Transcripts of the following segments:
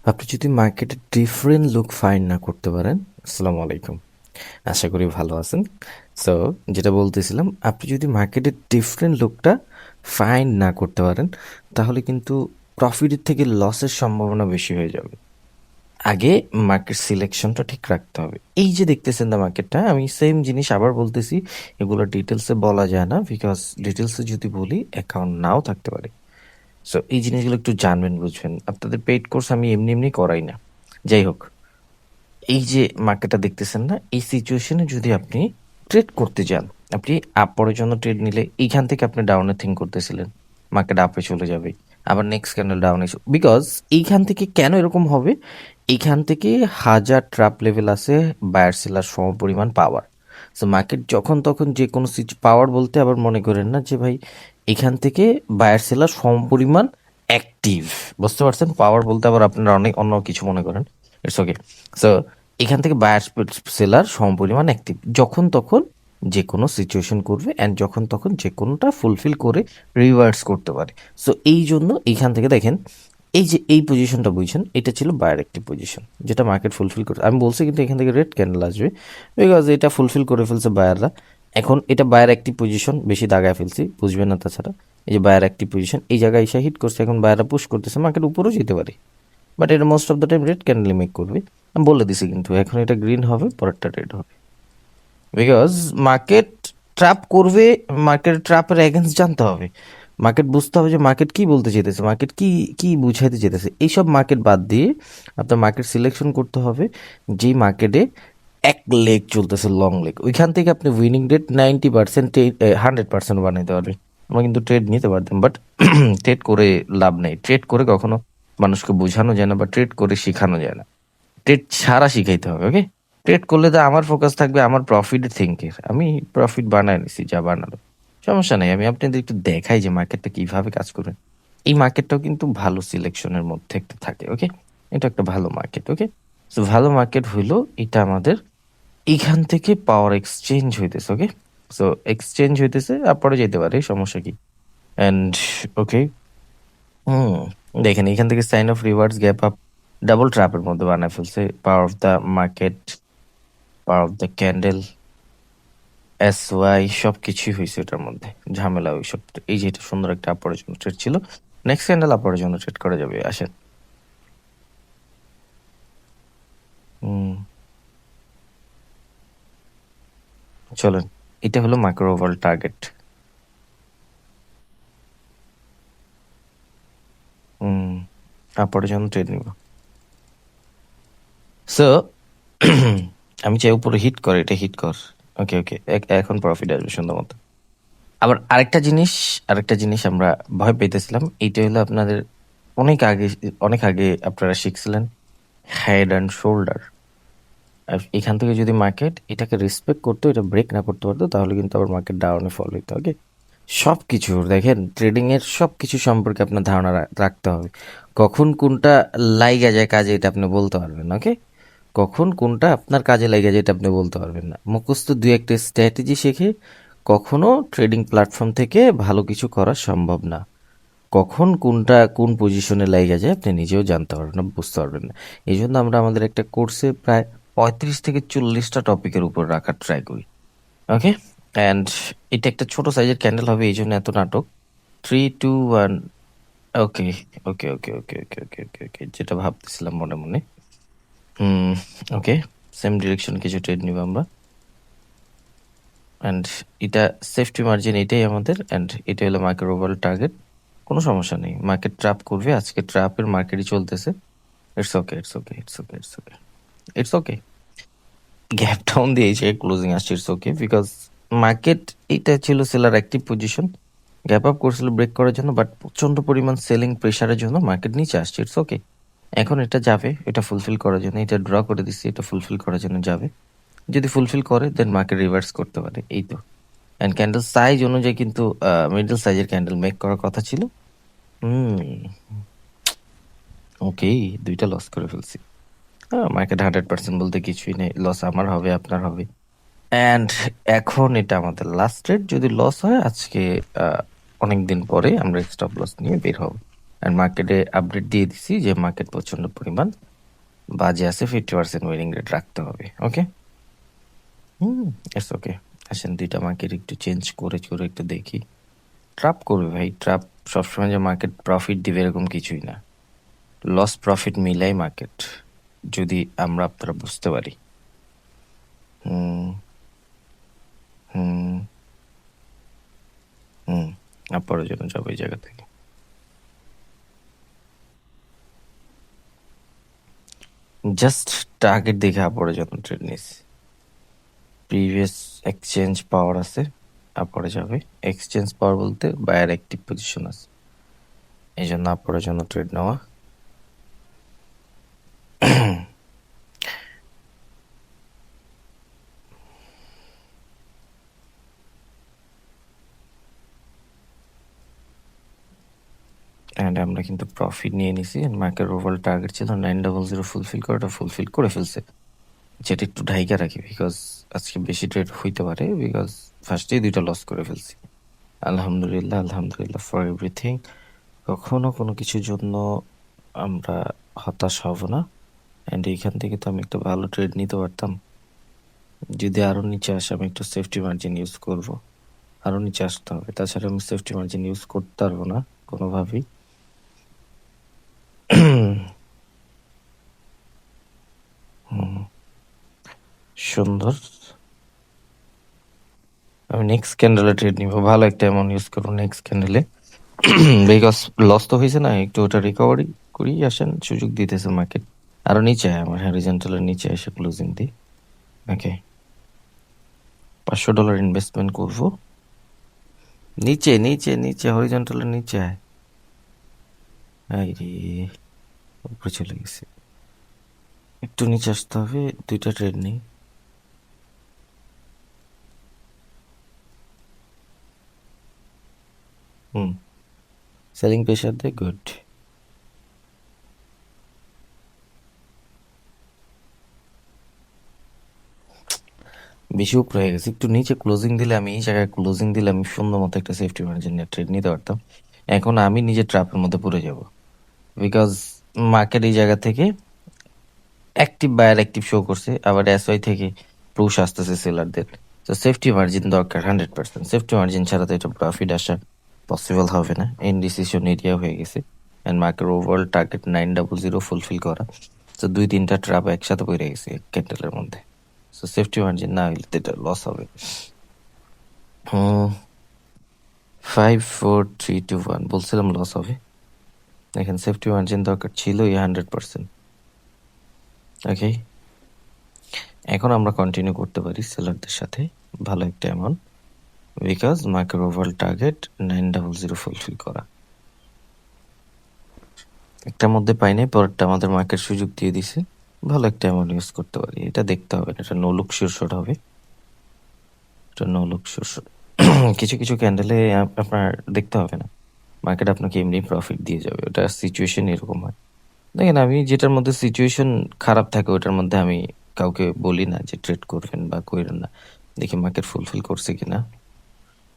আপনি যদি মার্কেটে ডিফারেন্ট লুক ফাইন্ড না করতে পারেন, আসসালামু আলাইকুম, আশা করি ভালো আছেন। সো যেটা বলতেছিলাম, আপনি যদি মার্কেটের ডিফারেন্ট লুকটা ফাইন্ড না করতে পারেন, তাহলে কিন্তু প্রফিটের থেকে লসের সম্ভাবনা বেশি হয়ে যাবে। আগে মার্কেট সিলেকশনটা ঠিক রাখতে হবে। এই যে দেখতেছেন না মার্কেটটা, আমি সেম জিনিস আবার বলতেছি, এগুলো ডিটেলসে বলা যায় না, বিকজ ডিটেলসে যদি বলি অ্যাকাউন্ট নাও থাকতে পারে। সো এই জিনিসগুলো একটু জানবেন, বুঝবেন। আপনাদের পেইড কোর্স আমি এমনি এমনি করাই না। যাই হোক, এই যে মার্কেটটা দেখতেছেন না, এই সিচুয়েশনে যদি আপনি ট্রেড করতে যান, আপনি আপ পরের জন্য ট্রেড নিলে এইখান থেকে আপনি ডাউনে থিঙ্ক করতেছিলেন মার্কেট আপে চলে যাবে, আবার নেক্সট ক্যান্ডেল ডাউনে, বিকজ এইখান থেকে কেন এরকম হবে, এইখান থেকে হাজার ট্র্যাপ লেভেল আছে, বায়ার সেলার সম পরিমাণ পাওয়ার। সো মার্কেট যখন তখন যে কোনো পাওয়ার বলতে আবার মনে করেন না যে ভাই এখান থেকে বায়ার সেলার সম পরিমাণ অ্যাক্টিভ, বুঝতে পারছেন? পাওয়ার বলতে আবার আপনারা অনেক অন্য কিছু মনে করেন, ইটস ওকে। সো এখান থেকে বায়ার সেলার সমপরিমাণ অ্যাক্টিভ, যখন তখন যে কোনো সিচুয়েশন করবে অ্যান্ড যখন তখন যে কোনোটা ফুলফিল করে রিভার্স করতে পারে। সো এই জন্য এইখান থেকে দেখেন, এই যে এই পজিশনটা বুঝছেন, এটা ছিল বায়ার একটি পজিশন যেটা মার্কেট ফুলফিল করে, আমি বলছি কিন্তু এখান থেকে রেড ক্যান্ডেল আসবে, বিকজ এটা ফুলফিল করে ফেলছে বায়াররা। এখন এটা বায়ার একটি পজিশন, বেশি দাগায় ফেলছি, বুঝবেন না তাছাড়া। এই যে বায়ার একটি পজিশন এই জায়গায় এসে হিট করছে, এখন বায়াররা পুশ করতেছে, মার্কেট উপরেও যেতে পারে, বাট এটা most of the time red candle make করবে। আমি বলে দিছি কিন্তু এখন এটা গ্রিন হবে, পরেরটা রেড হবে, বিকজ মার্কেট ট্র্যাপ করবে। মার্কেট ট্র্যাপের এগেন্স্ট জানতে হবে, মার্কেট বুঝতে হবে যে মার্কেট কি বলতে চেয়েছে, মার্কেট কি কি বুঝাইতে চেয়েছে। এইসব মার্কেট বাদ দিয়ে আপনার মার্কেট সিলেকশন করতে হবে যেই মার্কেটে এক লেগ চলতেছে, লং লেগ, ওইখান থেকে আপনি উইনিং রেট 90%, 100% বানাইতে পারবেন। আমরা কিন্তু ট্রেড নিতে পারতাম, বাট ট্রেড করে লাভ নেই। ট্রেড করে কখনো মানুষকে বোঝানো যায় না, বা ট্রেড করে শেখানো যায় না, ট্রেড ছাড়া শিখাইতে হবে। ওকে, ট্রেড করলে তো আমার ফোকাস থাকবে আমার প্রফিটের থিঙ্কের, আমি প্রফিট বানায় নিছি যা বানালো, সমস্যা নেই। আমি আপনাদের একটু দেখাই যে মার্কেটটা কিভাবে কাজ করবে। এই মার্কেটটাও কিন্তু ভালো সিলেকশনের মধ্যে একটা থাকে। ওকে, এটা একটা ভালো মার্কেট। ওকে, তো ভালো মার্কেট হইলো এটা আমাদের এইখান থেকে পাওয়ার এক্সচেঞ্জ হইতেছে। ওকে, সো এক্সচেঞ্জ হইতেছে, তারপরে যেতে পারে, সমস্যা কি। অ্যান্ড ওকে, হুম, দেখেন এখান থেকে sign of reverse gap up double ট্র্যাপের মধ্যে বানায় ফেলছে। Power of the market, power of the candle, S Y, সব কিছুই হয়েছে এটার মধ্যে, ঝামেলা ওইসব। এই যে এটা সুন্দর একটা আপরের জন্য ট্রেড ছিল, নেক্সট ক্যান্ডেল আপরের জন্য ট্রেড করা যাবে, আসেন। হুম, চলেন, এটা হলো মাইক্রো ওভার টার্গেট। হুম, আপরের জন্য ট্রেড নিব। সো আমি চাই উপরে হিট করে, এটা হিট কর। ওকে ওকে, এখন প্রফিট আসবে সুন্দর মতো। আবার আরেকটা জিনিস আমরা ভয় পেতেছিলাম, এইটা হলো আপনাদের অনেক আগে, অনেক আগে আপনারা শিখছিলেন হেড অ্যান্ড শোল্ডার। এখান থেকে যদি মার্কেট এটাকে রেসপেক্ট করতো, এটা ব্রেক না করতে পারতো, তাহলে কিন্তু আবার মার্কেট ডাউনে ফল হইতো। ওকে, সব কিছু দেখেন, ট্রেডিং এর সব কিছু সম্পর্কে আপনার ধারণা রাখতে হবে। কখন কোনটা লাইগা যায় কাজে, এটা আপনি বলতে পারবেন। ওকে, কখন কোনটা আপনার কাজে লেগে যায় এটা আপনি বলতে পারবেন না। মুখস্থ দুই একটা স্ট্র্যাটেজি শিখে কখনো ট্রেডিং প্ল্যাটফর্ম থেকে ভালো কিছু করা সম্ভব না। কখন কোনটা কোন পজিশনে লেগে যায় আপনি নিজেও জানতে পারবেন না, বুঝতে পারবেন না। এই জন্য আমরা আমাদের একটা কোর্সে প্রায় 35 থেকে 40টা টপিকের উপর রাখার ট্রাই করি। ওকে, অ্যান্ড এটা একটা ছোট সাইজের ক্যান্ডেল হবে, এই জন্য এত নাটক। 3 2 1। ওকে ওকে ওকে ওকে ওকে ওকে ওকে ওকে, যেটা ভাবতেছিলাম মনে মনে। হুম, ওকে, সেম ডিরেকশন কিছু ট্রেড নিব আমরা। অ্যান্ড এটা সেফটি মার্জিন, এটাই আমাদের, অ্যান্ড এটা হলো মার্কেট ওভারঅল টার্গেট। কোনো সমস্যা নেই, মার্কেট ট্র্যাপ করবে, আজকে ট্র্যাপের মার্কেটই চলতেছে। It's okay it's okay it's okay it's okay it's okay. Gap down দিয়ে এসে ক্লোজিং আসছে, ইটস ওকে, বিকজ মার্কেট এটা ছিল seller active position, gap up করছিল ব্রেক করার জন্য, বাট প্রচন্ড পরিমাণ সেলিং প্রেশারের জন্য মার্কেট নিচে আসছে। ইটস ওকে, এখন এটা যাবে, এটা ফুলফিল করার জন্য, এটা ড্র করে দিচ্ছি, এটা ফুলফিল করার জন্য যাবে। যদি ফুলফিল করে দেন মার্কেট রিভার্স করতে পারে, এই তো। অ্যান্ড ক্যান্ডেল সাইজ অনুযায়ী কিন্তু মিডল সাইজের ক্যান্ডেল মেক করার কথা ছিল। হুম, ওকে, দুইটা লস করে ফেলছি। মার্কেট 100% বলতে কিছুই নেই, লস আমার হবে, আপনার হবে। অ্যান্ড এখন এটা আমাদের লাস্ট রেট, যদি লস হয় আজকে অনেক দিন পরে আমরা স্টপ লস নিয়ে বের হব। আর মার্কেটে আপডেট দিয়ে দিছি যে মার্কেট প্রচণ্ড পরিমাণ বাজে আছে, 50% উইনিং রেট রাখতে হবে। ওকে, ইটস ওকে। আসেন দুইটা মার্কেট একটু চেঞ্জ করে করে একটু দেখি। ট্রাপ করবে ভাই, ট্রাপ সবসময় যে মার্কেট প্রফিট দিবে এরকম কিছুই না। লস প্রফিট মিলাই মার্কেট, যদি আপনারা বুঝতে পারি। হুম হুম হুম আপনার জন্য যাবো এই জায়গা থেকে। জাস্ট টার্গেট দেখে আপরের জন্য ট্রেড নিস। প্রিভিয়াস এক্সচেঞ্জ পাওয়ার আছে, আপরে যাবে। এক্সচেঞ্জ পাওয়ার বলতে বায়ার অ্যাক্টিভ পজিশন আছে, এই জন্য আপরের জন্য ট্রেড নেওয়া। অ্যান্ড আমরা কিন্তু প্রফিট নিয়ে নিছি। মার্কেট ওভারঅল টার্গেট ছিল 900 ফুলফিল করাটা, ফুলফিল করে ফেলছে। যেটা একটু ঢাইকা রাখি বিকজ আজকে বেশি ট্রেড হইতে পারে, বিকজ ফার্স্টেই দুইটা লস করে ফেলছি। আলহামদুলিল্লাহ, আলহামদুলিল্লাহ ফর এভরিথিং। কখনো কোনো কিছুর জন্য আমরা হতাশ হব না। অ্যান্ড এইখান থেকে তো আমি একটা ভালো ট্রেড নিতে পারতাম। যদি আরও নিচে আসে আমি একটু সেফটি মার্জিন ইউজ করব। আরও নিচে আসতে হবে, তাছাড়া আমি সেফটি মার্জিন ইউজ করতে পারবো না কোনোভাবেই। সুন্দর। আমি নেক্সট ক্যান্ডেলে ট্রেড নিব, ভালো একটা অ্যামাউন্ট ইউজ করবো নেক্সট ক্যান্ডেলে। বিকজ লস তো হয়েছে না, একটু ওটা রিকভারি করি। আসেন, সুযোগ দিতেছে মার্কেট। আরো নিচে আমার হরিজন্টালের নিচে এসে ক্লোজিং দিই। ওকে, $500 ইনভেস্টমেন্ট করব। নিচে নিচে নিচে হরিজন্টালের নিচে আয়। আই রে, উপরে চলে গেছে। একটু নিচে আসতে হবে, দুইটা ট্রেড নেই। সেলিং প্রেশার দে, গুড। বেশি উপরে হয়ে গেছে, একটু নিচে ক্লোজিং দিলে আমি এই জায়গায় ক্লোজিং দিলে আমি সুন্দর মতো একটা সেফটি মার্জিন নিয়ে ট্রেড নিতে পারতাম। এখন আমি নিজে ট্র্যাপের মধ্যে পড়ে যাব, বিকজ মার্কেট এই জায়গা থেকে অ্যাক্টিভ বায়ার অ্যাক্টিভ শো করছে, আবার এসওয়াই থেকে পুশ আসতেছে সেলারদের। তো সেফটি মার্জিন দরকার 100%। সেফটি মার্জিন ছাড়া তো এটা প্রফিট আসা পসিবল হবে না। ইনডিসিশন এরিয়া হয়ে গেছে and market overall target 900 fulfil করা। তো 2-3টা ট্রাপ একসাথে পড়ে গেছে ক্যান্ডেলের মধ্যে। সো সেফটি মার্জিন না হইলে তো এটা লস হবে। 5 4 3 2 1 বলছিলাম লস হবে। দেখেন সেফটি মার্জিন দরকার ছিলই 100%। ওকে, এখন আমরা কন্টিনিউ করতে পারি সেলারদের সাথে ভালো একটা amount, because market overall target 900 fulfil করা। একটার মধ্যে পাই নাই, পরেরটা আমাদের মার্কেট সুযোগ দিয়ে দিছে, ভালো একটা অ্যামাউন্ট ইউজ করতে পারি। এটা দেখতে হবে না, এটা নো লুক শিওর শট হবে। এটা নো লুক শিওর শট। কিছু কিছু ক্যান্ডেলে আপনার দেখতে হবে না, মার্কেট আপনাকে এমনি প্রফিট দিয়ে যাবে। ওটা সিচুয়েশন এরকম হয়। দেখেন, আমি যেটার মধ্যে সিচুয়েশন খারাপ থাকে ওটার মধ্যে আমি কাউকে বলি না যে ট্রেড করবেন বা করেন না। দেখি মার্কেট ফুলফিল করছে কিনা।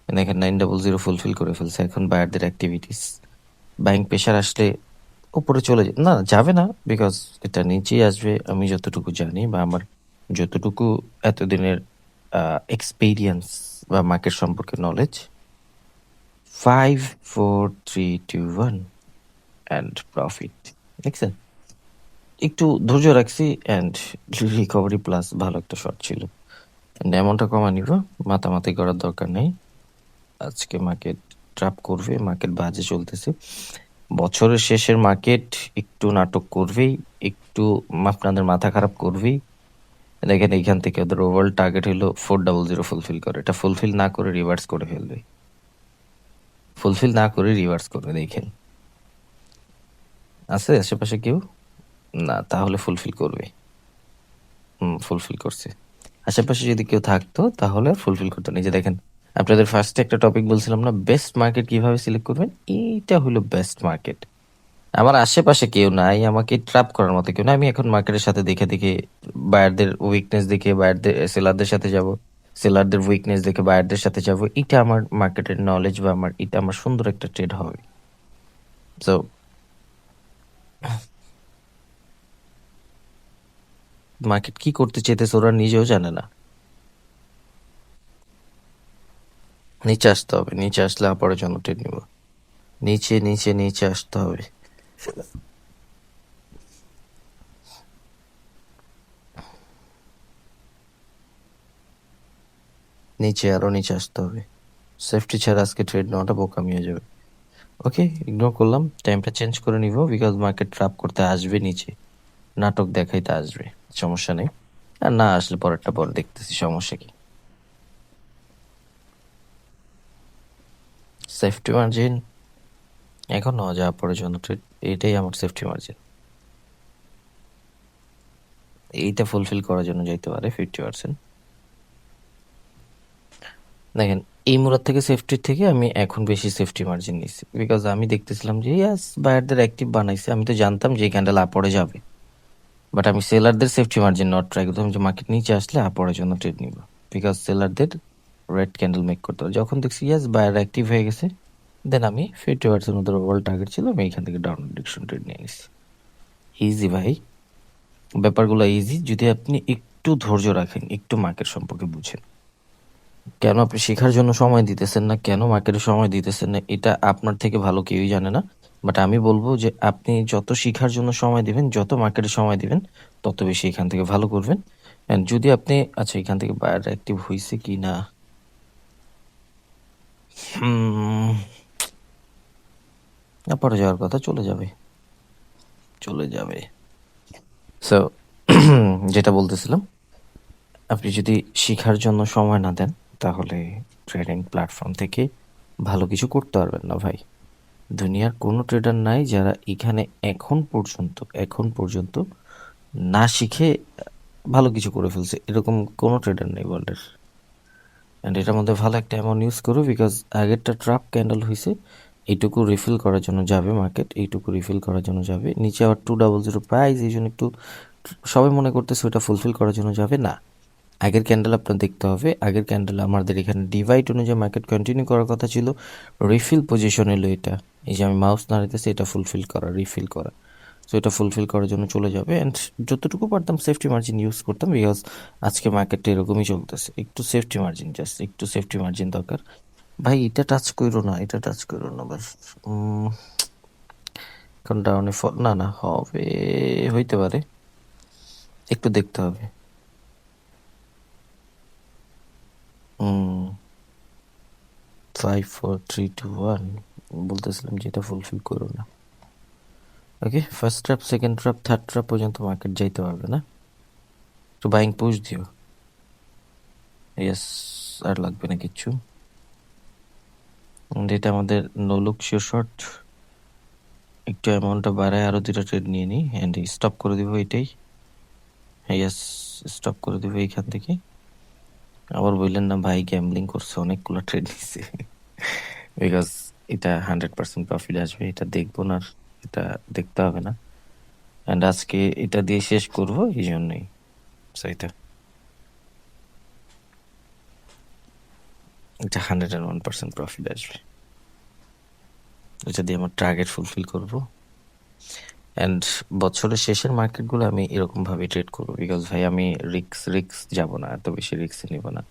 দেখেন 900 ফুলফিল করে ফেলছে। এখন বায়ারদের অ্যাক্টিভিটিস, বাইং প্রেশার আসলে উপরে চলে না যাবে না, বিকজ এটা নিচেই আসবে। আমি যতটুকু জানি বা আমার যতটুকু এতদিনের এক্সপিরিয়েন্স বা মার্কেট সম্পর্কে নলেজ, 5 4 3 2 1 অ্যান্ড প্রফিট। দেখছেন, একটু ধৈর্য রাখছি অ্যান্ড রিকভারি প্লাস ভালো একটা শট ছিল। এমনটা কমা নিব, মাতামাতি করার দরকার নেই। আজকে মার্কেট ট্র্যাপ করবে, মার্কেট বাজে চলতেছে। বছরের শেষের মার্কেট একটু নাটক করবেই, একটু আপনাদের মাথা খারাপ করবেই। দেখেন এইখান থেকে ওদের ওভারঅল টার্গেট হলো 400 ফুলফিল করে, এটা ফুলফিল না করে রিভার্স করে ফেলবে। ফুলফিল না করে রিভার্স করবে। দেখেন আছে আশেপাশে কেউ না, তাহলে ফুলফিল করবে। ফুলফিল করছে। আশেপাশে যদি কেউ থাকতো তাহলে ফুলফিল করতো। নিজে দেখেন, আপনাদের ফার্স্টে একটা টপিক বলছিলাম না, বেস্ট মার্কেট কিভাবে সিলেক্ট করবেন। এইটা হলো বেস্ট মার্কেট। আমার আশেপাশে কেউ নাই, আমাকে ট্র্যাপ করার মতো কেউ নাই। আমি এখন মার্কেটের সাথে দেখে দেখে বায়ারদের উইকনেস দেখে বায়ারদের সেলারদের সাথে যাব, সেলারদের উইকনেস দেখে বায়ারদের সাথে যাব। এটা আমার মার্কেটের নলেজ বা আমার এটা আমার সুন্দর একটা ট্রেড হবে। সো মার্কেট কি করতে চাইতেছে ওরা নিজেও জানে না। নিচে আসতে হবে, নিচে আসলে আপরের জন্য ট্রেড নিব। নিচে নিচে নিচে আসতে হবে, নিচে আরো নিচে আসতে হবে। সেফটি ছাড়া আজকে ট্রেড নেওয়াটা বোকামি হয়ে যাবে। ওকে, ইগনোর করলাম, টাইমটা চেঞ্জ করে নিব, বিকজ মার্কেট ট্র্যাপ করতে আসবে নিচে, নাটক দেখাইতে আসবে, সমস্যা নেই। আর না আসলে পরেরটা পরে দেখতেছি, সমস্যা কি। সেফটি মার্জিন এখন নেওয়া যায় আপরের জন্য ট্রেড, এটাই আমার সেফটি মার্জিন। এইটা ফুলফিল করার জন্য যাইতে পারে 50%। দেখেন, এই মুরাদ থেকে সেফটির থেকে আমি এখন বেশি সেফটি মার্জিন নিচ্ছি, বিকজ আমি দেখতেছিলাম যে ইয়াস বায়ারদের অ্যাক্টিভ বানাইছে, আমি তো জানতাম যে এই ক্যান্ডেল আপরে যাবে, বাট আমি সেলারদের সেফটি মার্জিন নট ট্রাই করতাম যে মার্কেট নিচে আসলে আপরের জন্য ট্রেড নিব, বিকজ সেলারদের রেড ক্যান্ডেল মেক করতে হবে। যখন দেখছি ইয়াস বায়ার অ্যাক্টিভ হয়ে গেছে, দেন আমি 50% ওদের ওভারঅল টার্গেট ছিল, আমি এখান থেকে ডাউন ডিরেকশন ট্রেড নিয়ে নিচ্ছি। ইজি ভাই, ব্যাপারগুলো ইজি যদি আপনি একটু ধৈর্য রাখেন, একটু মার্কেট সম্পর্কে বুঝেন। কেন আপনি শেখার জন্য সময় দিতেছেন না, কেন মার্কেটে সময় দিতেছেন না, এটা আপনার থেকে ভালো কেউই জানে না। বাট আমি বলবো যে আপনি যত শেখার জন্য সময় দিবেন, যত মার্কেটে সময় দিবেন, তত বেশি এখান থেকে ভালো করবেন। অ্যান্ড যদি আপনি আচ্ছা এখান থেকে বায়ার অ্যাক্টিভ হয়েছে কি না, পরে যাওয়ার কথা, চলে যাবে, চলে যাবে। সো যেটা বলতেছিলাম, আপনি যদি শেখার জন্য সময় না দেন, তাহলে ট্রেডিং প্ল্যাটফর্ম থেকে ভালো কিছু করতে পারবেন না ভাই। দুনিয়ার কোনো ট্রেডার নাই যারা এখানে এখন পর্যন্ত না শিখে ভালো কিছু করে ফেলছে, এরকম কোনো ট্রেডার নেই ওয়ার্ল্ডের। অ্যান্ড এটার মধ্যে ভালো একটা অ্যামাউন্ট ইউজ করো, বিকজ আগেরটা ট্রাপ ক্যান্ডেল হয়েছে, এইটুকু রিফিল করার জন্য যাবে মার্কেট, এইটুকু রিফিল করার জন্য যাবে, নিচে আবার 200 প্রাইস, এই জন্য একটু সবাই মনে করতেছে ওটা ফুলফিল করার জন্য যাবে না। আগের ক্যান্ডেল আপনার দেখতে হবে, আগের ক্যান্ডেল আমাদের এখানে ডিভাইড অনুযায়ী মার্কেট কন্টিনিউ করার কথা ছিল, রিফিল পজিশন এলো এটা, এই যে আমি মাউস নাড়াইতেছি, এটা ফুলফিল করা, রিফিল করা। সো এটা ফুলফিল করার জন্য চলে যাবে। অ্যান্ড যতটুকু পারতাম সেফটি মার্জিন ইউজ করতাম, বিকজ আজকে মার্কেটটা এরকমই চলতেছে, একটু সেফটি মার্জিন, জাস্ট একটু সেফটি মার্জিন দরকার। ভাই এটা টাচ করো না, এটা টাচ করো না বাস। এখন ডাউনে না না হবে, হইতে পারে, একটু দেখতে হবে। 5 4 3 2 1 বলতেছিলাম যে এটা ফুলফিল করো না। Okay, first trap, second trap, third trap পর্যন্ত মার্কেট যাইতে পারবে না, একটু বাইং পুশ দিও। ইয়েস, আর লাগবে না কিচ্ছু। এটা আমাদের নো লুক শিওর শর্ট, একটু অ্যামাউন্টটা বাড়ায় আরো 2টা ট্রেড নিয়ে নিই, অ্যান্ড স্টপ করে দিব এটাই। ইয়েস, স্টপ করে দিব এইখান থেকে। আবার বললেন না ভাই গ্যাম্বলিং করছে, অনেকগুলো ট্রেড নিচ্ছে, বিকজ এটা 100% প্রফিট আসবে, এটা দেখবো না, এটা দেখতে হবে না। অ্যান্ড আজকে এটা দিয়ে শেষ করবো, এই জন্যই। এটা 101% প্রফিট আসবে, এটা দিয়ে আমার টার্গেট ফুলফিল করব। অ্যান্ড বছরের শেষের মার্কেটগুলো আমি এরকমভাবে ট্রেড করবো, বিকজ ভাই আমি রিক্স যাব না, এত বেশি রিক্স নিব না।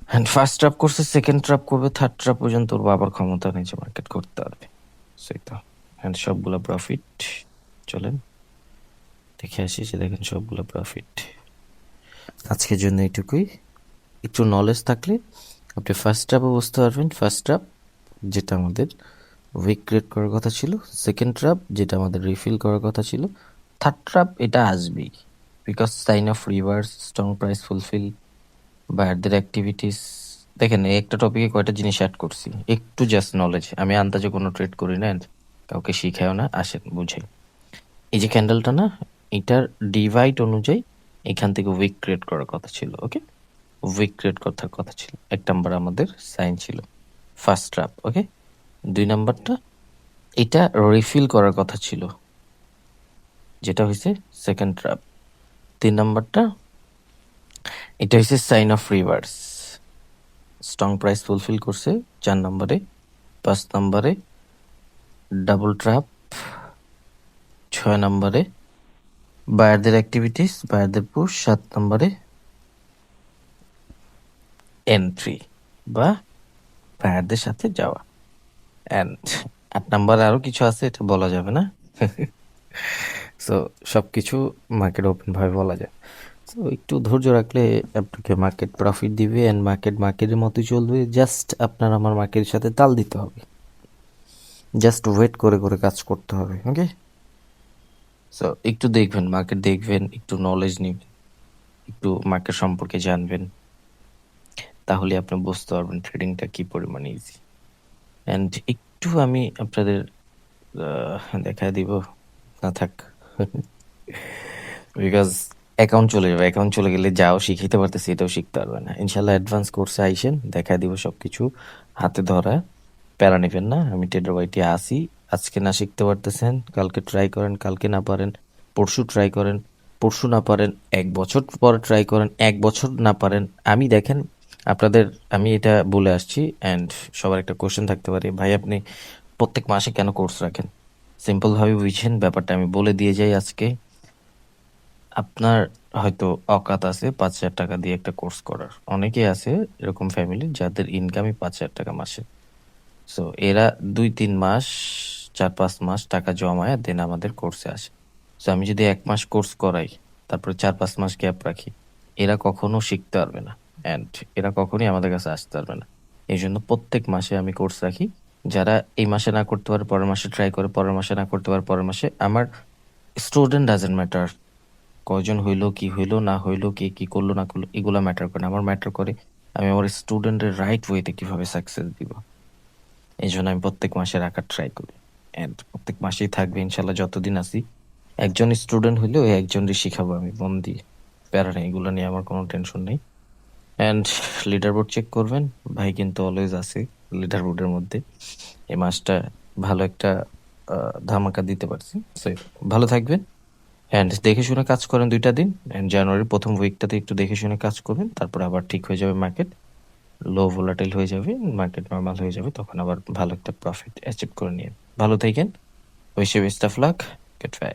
অ্যান্ড ফার্স্ট ট্রাপ করছে, সেকেন্ড ট্রাপ করবে, থার্ড ট্রাপ পর্যন্ত ওর বাবার ক্ষমতা নেই যে মার্কেট করতে পারবে, সেই তো। অ্যান্ড সবগুলো প্রফিট, চলেন দেখে আসি, যে দেখেন সবগুলো প্রফিট। আজকের জন্য এইটুকুই, একটু নলেজ থাকলে আপনি ফার্স্ট ট্রাপও বুঝতে পারবেন। ফার্স্ট ট্রাপ যেটা আমাদের উইক ক্রিয়েট করার কথা ছিল, সেকেন্ড ট্রাপ যেটা আমাদের রিফিল করার কথা ছিল, থার্ড ট্রাপ এটা আসবেই, because sign of reverse, strong price fulfil, বায়ারদের অ্যাক্টিভিটিস। দেখেন এই একটা টপিকে কয়টা জিনিস অ্যাড করছি, একটু জাস্ট নলেজ, আমি আন্দাজে কোনো ট্রেড করি না, কাউকে শিখায়ও না, আসেন বুঝে। এই যে ক্যান্ডেলটা না, এটার ডিভাইড অনুযায়ী এখান থেকে উইক ক্রিয়েট করার কথা ছিল, ওকে, উইক ক্রিয়েট করার কথা ছিল। 1 নাম্বার আমাদের সাইন ছিল ফার্স্ট ট্রাপ, ওকে। 2 নাম্বারটা এটা রিফিল করার কথা ছিল, যেটা হয়েছে সেকেন্ড ট্রাপ। 3 নাম্বারটা এটা হয়েছে sign of reverse, strong price fulfil করছে 4 নাম্বারে। 5 নাম্বারে ডাবল ট্রাপ, 6 নাম্বারে বায়ারদের অ্যাক্টিভিটিস, বায়ারদের পুশ, 7 নম্বরে এন্ট্রি বা বায়ারদের সাথে যাওয়া, অ্যান্ড 8 নাম্বারে আরো কিছু আছে, এটা বলা যাবে না। সো সবকিছু মার্কেট ওপেন ভাবে বলা যায়। সো একটু ধৈর্য রাখলে আপনাকে মার্কেট প্রফিট দিবে, অ্যান্ড মার্কেট মার্কেটের মতোই চলবে। জাস্ট আপনার আমার মার্কেটের সাথে তাল দিতে হবে, জাস্ট ওয়েট করে করে কাজ করতে হবে। ওকে, সো একটু দেখবেন, মার্কেট দেখবেন, একটু নলেজ নেবেন, একটু মার্কেট সম্পর্কে জানবেন, তাহলে আপনি বুঝতে পারবেন ট্রেডিংটা কি পরিমাণে ইজি। অ্যান্ড একটু আমি আপনাদের দেখা দিব, না থাক, বিকজ অ্যাকাউন্ট চলে যাবে, অ্যাকাউন্ট চলে গেলে যাও শিখাইতে পারতেছি এটাও শিখতে পারবে না। ইনশাল্লাহ অ্যাডভান্স কোর্সে আইসেন, দেখা দিব সব কিছু হাতে ধরা, প্যারা নেবেন না। আমি ট্রেডার ওয়াইটি আসি, আজকে না শিখতে পারতেছেন কালকে ট্রাই করেন, কালকে না পারেন পরশু ট্রাই করেন, পরশু না পারেন 1 বছর পরে ট্রাই করেন, 1 বছর না পারেন। আমি দেখেন আপনাদের, আমি এটা বলে আসছি, অ্যান্ড সবার একটা কোশ্চেন থাকতে পারে, ভাই আপনি প্রত্যেক মাসে কেন কোর্স রাখেন? সিম্পলভাবে বুঝছেন ব্যাপারটা, আমি বলে দিয়ে যাই আজকে। আপনার হয়তো অকাত আছে 5,000 টাকা দিয়ে একটা কোর্স করার, অনেকেই আছে এরকম ফ্যামিলি যাদের ইনকামই 5,000 টাকা মাসে। সো এরা 2-3 মাস, 4-5 মাস টাকা জমায় দেন আমাদের কোর্সে আসে। সো আমি যদি 1 মাস কোর্স করাই, তারপরে 4-5 মাস গ্যাপ রাখি, এরা কখনো শিখতে পারবে না, অ্যান্ড এরা কখনোই আমাদের কাছে আসতে পারবে না। এই জন্য প্রত্যেক মাসে আমি কোর্স রাখি। যারা এই মাসে না করতে পারে পরের মাসে ট্রাই করে, পরের মাসে না করতে পারে পরের মাসে। আমার স্টুডেন্ট ডাজেন্ট ম্যাটার, কয়জন হইলো কি হইলো না হইলো, কে কি করলো না করলো, এগুলো ম্যাটার করে না। আমার ম্যাটার করে আমি আমার স্টুডেন্টের রাইট ওয়েতে কিভাবে সাকসেস দিব। এই জন্য আমি প্রত্যেক মাসে রাখার ট্রাই করি, অ্যান্ড প্রত্যেক মাসেই থাকবে ইনশাল্লাহ যতদিন আছি। একজন স্টুডেন্ট হইলেও ওই একজনকে শিখাবো আমি মন দিয়ে, প্যারা নেই, এগুলো নিয়ে আমার কোনো টেনশন নেই। অ্যান্ড লিডার বোর্ড চেক করবেন, ভাই কিন্তু অলওয়েজ আছে লিডার বোর্ডের মধ্যে। এই মাসটা ভালো একটা ধামাকা দিতে পারছি। সো ভালো থাকবেন, অ্যান্ড দেখে শুনে কাজ করেন 2টা দিন। অ্যান্ড জানুয়ারির প্রথম উইকটাতে একটু দেখে শুনে কাজ করবেন, তারপর আবার ঠিক হয়ে যাবে মার্কেট, লো ভোলাটাইল হয়ে যাবে, মার্কেট নর্মাল হয়ে যাবে, তখন আবার ভালো একটা প্রফিট অ্যাচিভ করে নিয়ে ভালো থাকেন। Wish you best of luck, good by.